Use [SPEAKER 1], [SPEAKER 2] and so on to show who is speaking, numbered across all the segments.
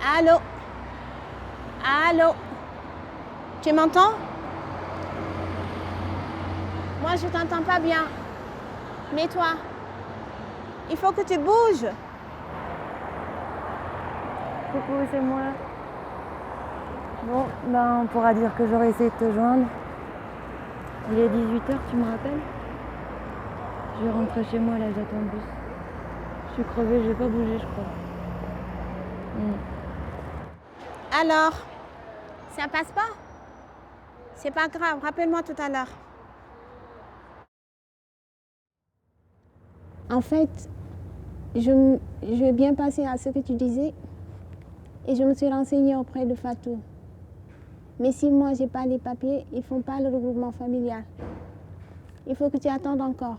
[SPEAKER 1] Allô? Allô? Tu m'entends? Moi, je t'entends pas bien. Mais toi, il faut que tu bouges.
[SPEAKER 2] Coucou, c'est moi. Bon, ben on pourra dire que j'aurais essayé de te joindre. Il est 18h, tu me rappelles? Je vais rentrer chez moi, là, j'attends le bus. Je suis crevée, je vais pas bouger, je crois.
[SPEAKER 1] Alors, ça passe pas? C'est pas grave, rappelle-moi tout à l'heure. En fait, je vais bien passer à ce que tu disais et je me suis renseignée auprès de Fatou. Mais si moi j'ai pas les papiers, ils font pas le regroupement familial. Il faut que tu attendes encore.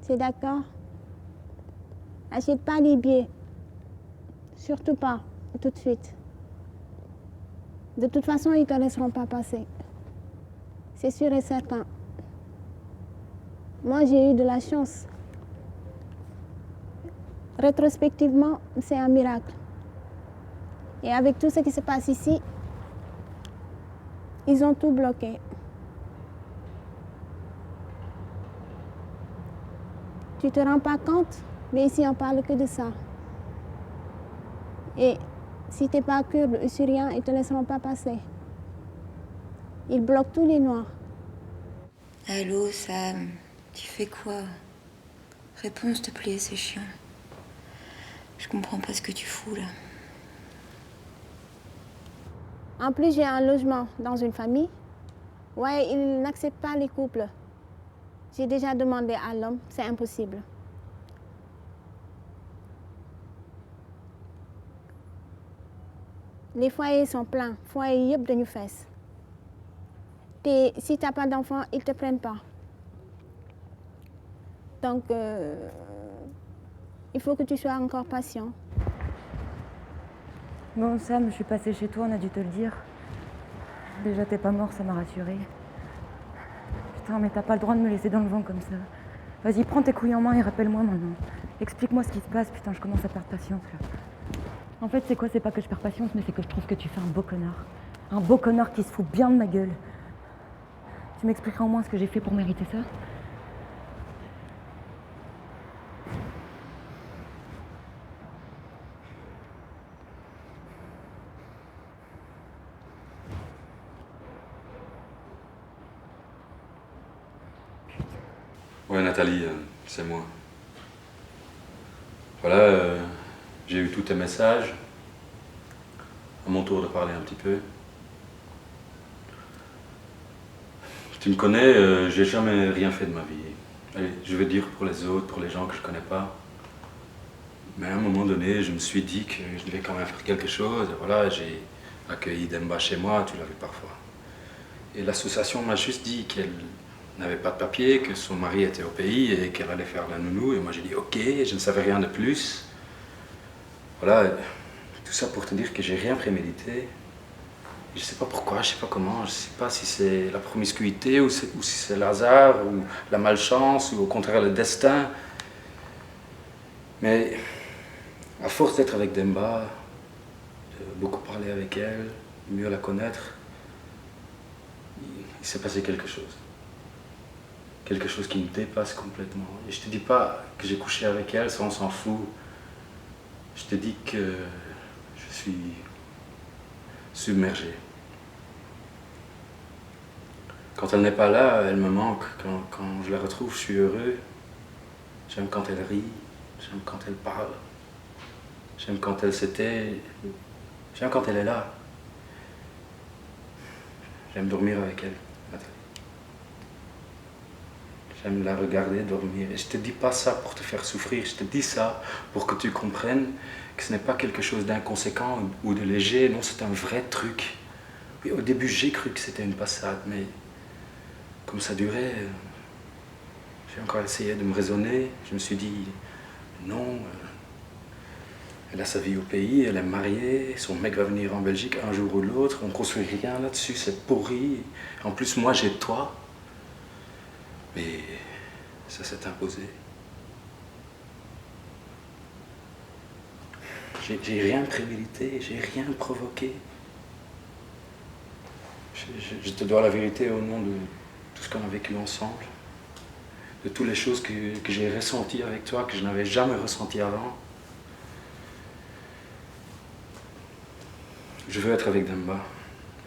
[SPEAKER 1] C'est d'accord? Achète pas les billets. Surtout pas, tout de suite. De toute façon, ils ne te laisseront pas passer. C'est sûr et certain. Moi, j'ai eu de la chance. Rétrospectivement, c'est un miracle. Et avec tout ce qui se passe ici, ils ont tout bloqué. Tu te rends pas compte, mais ici, on parle que de ça. Et si tu n'es pas kurde ou syrien, ils ne te laisseront pas passer. Ils bloquent tous les noirs.
[SPEAKER 3] Allô, Sam, tu fais quoi? Réponds, s'il te plaît, c'est chiant. Je comprends pas ce que tu fous, là.
[SPEAKER 1] En plus, j'ai un logement dans une famille. Ouais, ils n'acceptent pas les couples. J'ai déjà demandé à l'homme, c'est impossible. Les foyers sont pleins, foyers yëpp dañu fees. Et si tu n'as pas d'enfant, ils ne te prennent pas. Donc, il faut que tu sois encore patient.
[SPEAKER 2] Bon, Sam, je suis passée chez toi, on a dû te le dire. Déjà, t'es pas mort, ça m'a rassurée. Putain, mais t'as pas le droit de me laisser dans le vent comme ça. Vas-y, prends tes couilles en main et rappelle-moi maintenant. Explique-moi ce qui se passe, putain, je commence à perdre patience, là. En fait, c'est quoi? C'est pas que je perds patience, mais c'est que je trouve que tu fais un beau connard. Un beau connard qui se fout bien de ma gueule. Tu m'expliqueras au moins ce que j'ai fait pour mériter ça?
[SPEAKER 4] Ouais, Nathalie, c'est moi. Voilà, j'ai eu tous tes messages. À mon tour de parler un petit peu. Tu me connais, j'ai jamais rien fait de ma vie. Allez, je vais dire pour les autres, pour les gens que je connais pas. Mais à un moment donné, je me suis dit que je devais quand même faire quelque chose. Et voilà, j'ai accueilli Demba chez moi, tu l'as vu parfois. Et l'association m'a juste dit qu'elle n'avait pas de papier, que son mari était au pays et qu'elle allait faire la nounou. Et moi j'ai dit ok, je ne savais rien de plus. Voilà, tout ça pour te dire que j'ai rien prémédité. Je sais pas pourquoi, je sais pas comment, je sais pas si c'est la promiscuité ou si c'est le hasard ou la malchance ou au contraire le destin. Mais à force d'être avec Demba, de beaucoup parler avec elle, mieux la connaître, il s'est passé quelque chose. Quelque chose qui me dépasse complètement. Et je te dis pas que j'ai couché avec elle, ça on s'en fout. Je te dis que je suis submergé. Quand elle n'est pas là, elle me manque. Quand je la retrouve, je suis heureux. J'aime quand elle rit, j'aime quand elle parle. J'aime quand elle se tait. J'aime quand elle est là. J'aime dormir avec elle, Nathalie. J'aime la regarder dormir. Et je te dis pas ça pour te faire souffrir, je te dis ça pour que tu comprennes que ce n'est pas quelque chose d'inconséquent ou de léger, non, c'est un vrai truc. Oui, au début, j'ai cru que c'était une passade, mais comme ça durait, j'ai encore essayé de me raisonner. Je me suis dit, non, elle a sa vie au pays, elle est mariée, son mec va venir en Belgique un jour ou l'autre, on ne construit rien là-dessus, c'est pourri. En plus, moi, j'ai toi. Mais Ça s'est imposé. J'ai rien prémédité, j'ai rien provoqué. Je te dois la vérité au nom de tout ce qu'on a vécu ensemble, de toutes les choses que j'ai ressenties avec toi, que je n'avais jamais ressenties avant. Je veux être avec Demba,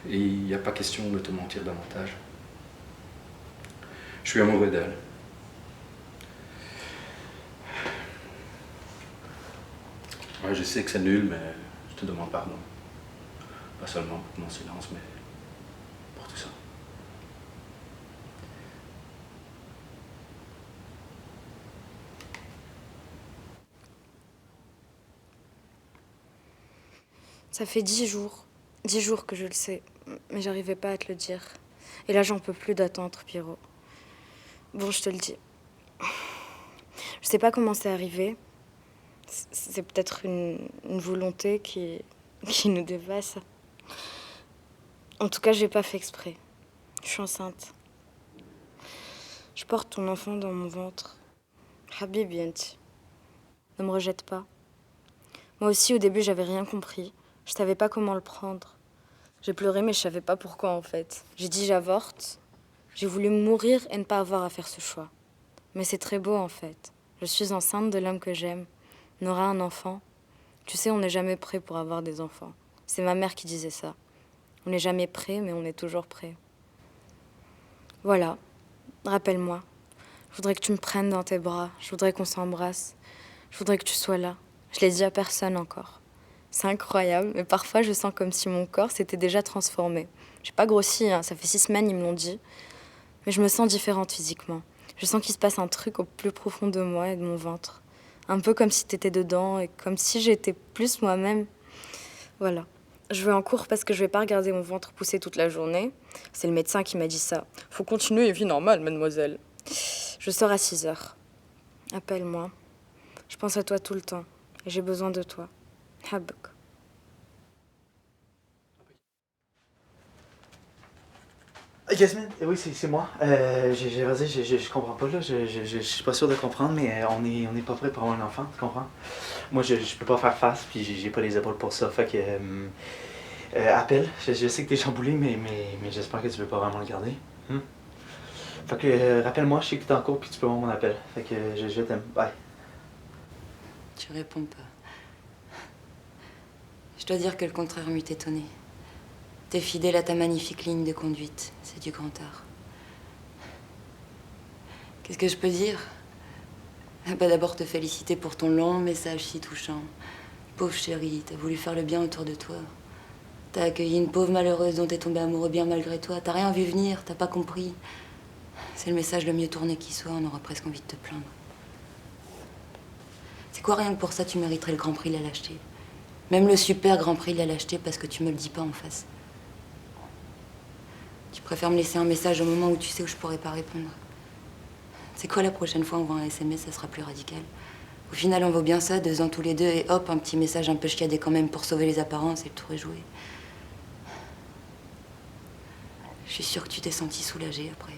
[SPEAKER 4] et il n'y a pas question de te mentir davantage. Je suis amoureux d'elle. Ouais, je sais que c'est nul, mais je te demande pardon. Pas seulement pour mon silence, mais pour tout ça.
[SPEAKER 5] Ça fait 10 jours. 10 jours que je le sais, mais j'arrivais pas à te le dire. Et là, j'en peux plus d'attendre, Pierrot. Bon, je te le dis. Je sais pas comment c'est arrivé. C'est peut-être une volonté qui nous dépasse. En tout cas, j'ai pas fait exprès. Je suis enceinte. Je porte ton enfant dans mon ventre. Habibi anti. Ne me rejette pas. Moi aussi, au début, j'avais rien compris. Je savais pas comment le prendre. J'ai pleuré, mais je savais pas pourquoi, en fait. J'ai dit j'avorte. J'ai voulu mourir et ne pas avoir à faire ce choix. Mais c'est très beau, en fait. Je suis enceinte de l'homme que j'aime. On aura un enfant. Tu sais, on n'est jamais prêt pour avoir des enfants. C'est ma mère qui disait ça. On n'est jamais prêt, mais on est toujours prêt. Voilà. Rappelle-moi. Je voudrais que tu me prennes dans tes bras. Je voudrais qu'on s'embrasse. Je voudrais que tu sois là. Je l'ai dit à personne encore. C'est incroyable, mais parfois je sens comme si mon corps s'était déjà transformé. J'ai pas grossi, hein. Ça fait 6 semaines, ils me l'ont dit. Mais je me sens différente physiquement. Je sens qu'il se passe un truc au plus profond de moi et de mon ventre. Un peu comme si t'étais dedans et comme si j'étais plus moi-même. Voilà. Je vais en cours parce que je vais pas regarder mon ventre pousser toute la journée. C'est le médecin qui m'a dit ça. Faut continuer une vie normale, mademoiselle. Je sors à 6 heures. Appelle-moi. Je pense à toi tout le temps. Et j'ai besoin de toi. Habak.
[SPEAKER 6] Yasmine, oui, c'est moi. Vas-y, je comprends pas, là. Je suis pas sûr de comprendre, mais on est pas prêt pour avoir un enfant, tu comprends? Moi, je peux pas faire face, puis j'ai pas les épaules pour ça. Fait que. Appelle. Je sais que t'es chamboulé, mais j'espère que tu veux pas vraiment le garder. Fait que, rappelle-moi, je sais que t'es en cours, puis tu peux avoir mon appel. Fait que, je t'aime. Bye.
[SPEAKER 3] Tu réponds pas. Je dois dire que le contraire m'eût étonné. T'es fidèle à ta magnifique ligne de conduite. C'est du grand art. Qu'est-ce que je peux dire? Bah d'abord te féliciter pour ton long message si touchant. Pauvre chérie, t'as voulu faire le bien autour de toi. T'as accueilli une pauvre malheureuse dont t'es tombé amoureux bien malgré toi. T'as rien vu venir, t'as pas compris. C'est le message le mieux tourné qui soit, on aura presque envie de te plaindre. C'est quoi, rien que pour ça, tu mériterais le Grand Prix de la lâcheté. Même le super Grand Prix de la lâcheté parce que tu me le dis pas en face. Tu préfères me laisser un message au moment où tu sais où je pourrais pas répondre. C'est quoi, la prochaine fois on voit un SMS, ça sera plus radical. Au final, on vaut bien ça, 2 ans tous les deux, et hop, un petit message un peu chiadé quand même pour sauver les apparences et le tour est joué. Je suis sûre que tu t'es sentie soulagée après.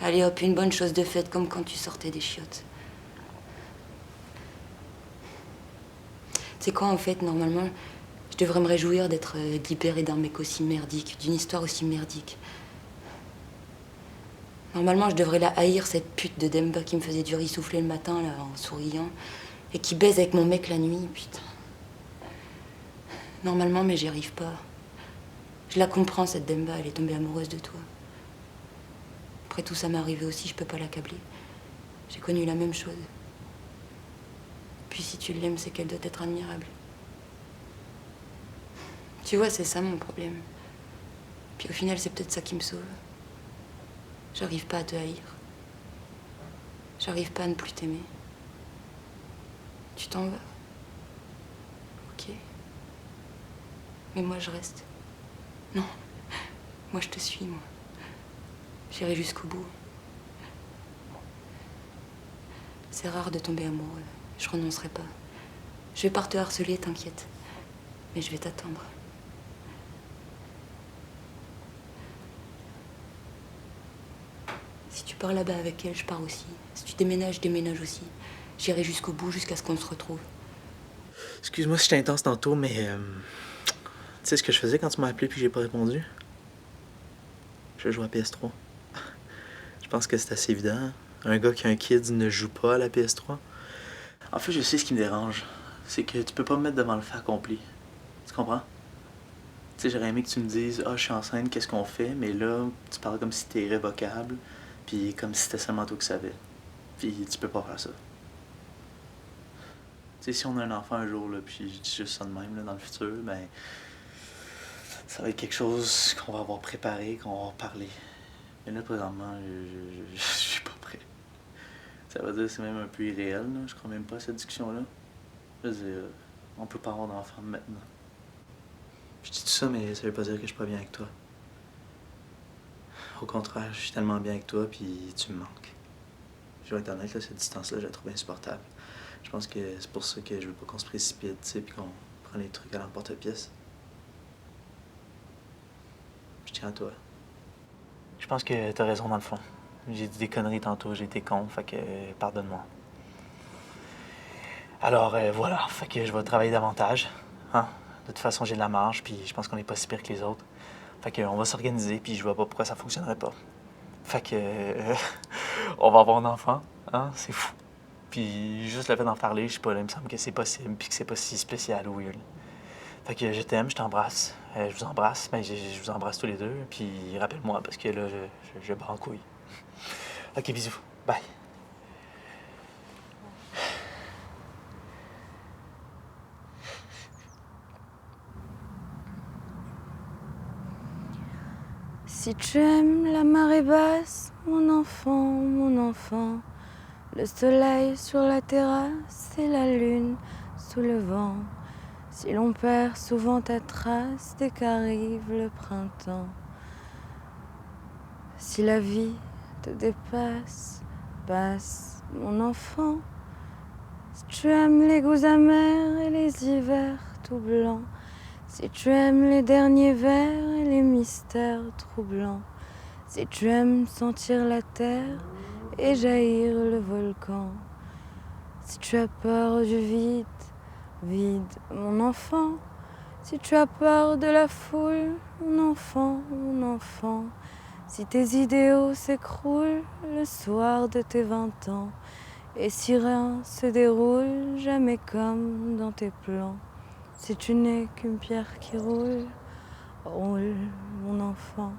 [SPEAKER 3] Allez hop, une bonne chose de faite, comme quand tu sortais des chiottes. C'est quoi en fait, normalement, je devrais me réjouir d'être libérée d'un mec aussi merdique, d'une histoire aussi merdique. Normalement, je devrais la haïr, cette pute de Demba qui me faisait du riz soufflé le matin, là, en souriant, et qui baise avec mon mec la nuit, putain. Normalement, mais j'y arrive pas. Je la comprends, cette Demba, elle est tombée amoureuse de toi. Après tout, ça m'est arrivé aussi, je peux pas l'accabler. J'ai connu la même chose. Puis si tu l'aimes, c'est qu'elle doit être admirable. Tu vois, c'est ça mon problème. Puis au final, c'est peut-être ça qui me sauve. J'arrive pas à te haïr. J'arrive pas à ne plus t'aimer. Tu t'en vas. Ok. Mais moi, je reste. Non. Moi, je te suis, moi. J'irai jusqu'au bout. C'est rare de tomber amoureux. Je renoncerai pas. Je vais pas te harceler, t'inquiète. Mais je vais t'attendre. Si tu pars là-bas avec elle, je pars aussi. Si tu déménages, je déménage aussi. J'irai jusqu'au bout, jusqu'à ce qu'on se retrouve.
[SPEAKER 6] Excuse-moi si j'étais intense tantôt, mais... tu sais ce que je faisais quand tu m'as appelé puis j'ai pas répondu? Je jouais à PS3. Je pense que c'est assez évident. Un gars qui a un kid ne joue pas à la PS3. En fait, je sais ce qui me dérange. C'est que tu peux pas me mettre devant le fait accompli. Tu comprends? Tu sais, j'aurais aimé que tu me dises « Ah, je suis enceinte, qu'est-ce qu'on fait? » Mais là, tu parles comme si c'était irrévocable, puis comme si c'était seulement toi qui savais. Puis tu peux pas faire ça. Tu sais, si on a un enfant un jour, là, puis je dis juste ça de même, là, dans le futur, ben... ça va être quelque chose qu'on va avoir préparé, qu'on va avoir parlé. Mais là, présentement, je suis pas prêt. Ça veut dire que c'est même un peu irréel, là. Je crois même pas à cette discussion-là. Je veux dire, on peut pas avoir d'enfant maintenant. Je dis tout ça, mais ça veut pas dire que je suis pas bien avec toi. Au contraire, je suis tellement bien avec toi, puis tu me manques. Je vais être honnête, là, cette distance-là, je la trouve insupportable. Je pense que c'est pour ça que je veux pas qu'on se précipite, tu sais, puis qu'on prend les trucs à l'emporte-pièce. Je tiens à toi. Je pense que t'as raison dans le fond. J'ai dit des conneries tantôt, j'ai été con, fait que pardonne-moi. Alors voilà, fait que je vais travailler davantage. Hein? De toute façon, j'ai de la marge, puis je pense qu'on est pas si pire que les autres. Fait que on va s'organiser, puis je vois pas pourquoi ça fonctionnerait pas. Fait que on va avoir un enfant, hein? C'est fou. Puis juste le fait d'en parler, je sais pas, là, il me semble que c'est possible, puis que c'est pas si spécial ou weird. Fait que je t'aime, je t'embrasse, je vous embrasse, mais je vous embrasse tous les deux, puis rappelle-moi, parce que là, je brancouille. Ok, bisous, bye.
[SPEAKER 5] Si tu aimes la marée basse, mon enfant, le soleil sur la terrasse et la lune sous le vent. Si l'on perd souvent ta trace dès qu'arrive le printemps. Si la vie te dépasse, passe, mon enfant. Si tu aimes les goûts amers et les hivers tout blancs. Si tu aimes les derniers vers et les mystères troublants. Si tu aimes sentir la terre et jaillir le volcan. Si tu as peur du vide, vide, mon enfant. Si tu as peur de la foule, mon enfant, mon enfant. Si tes idéaux s'écroulent le soir de tes 20 ans. Et si rien se déroule jamais comme dans tes plans. Si tu n'es qu'une pierre qui roule, roule, mon enfant.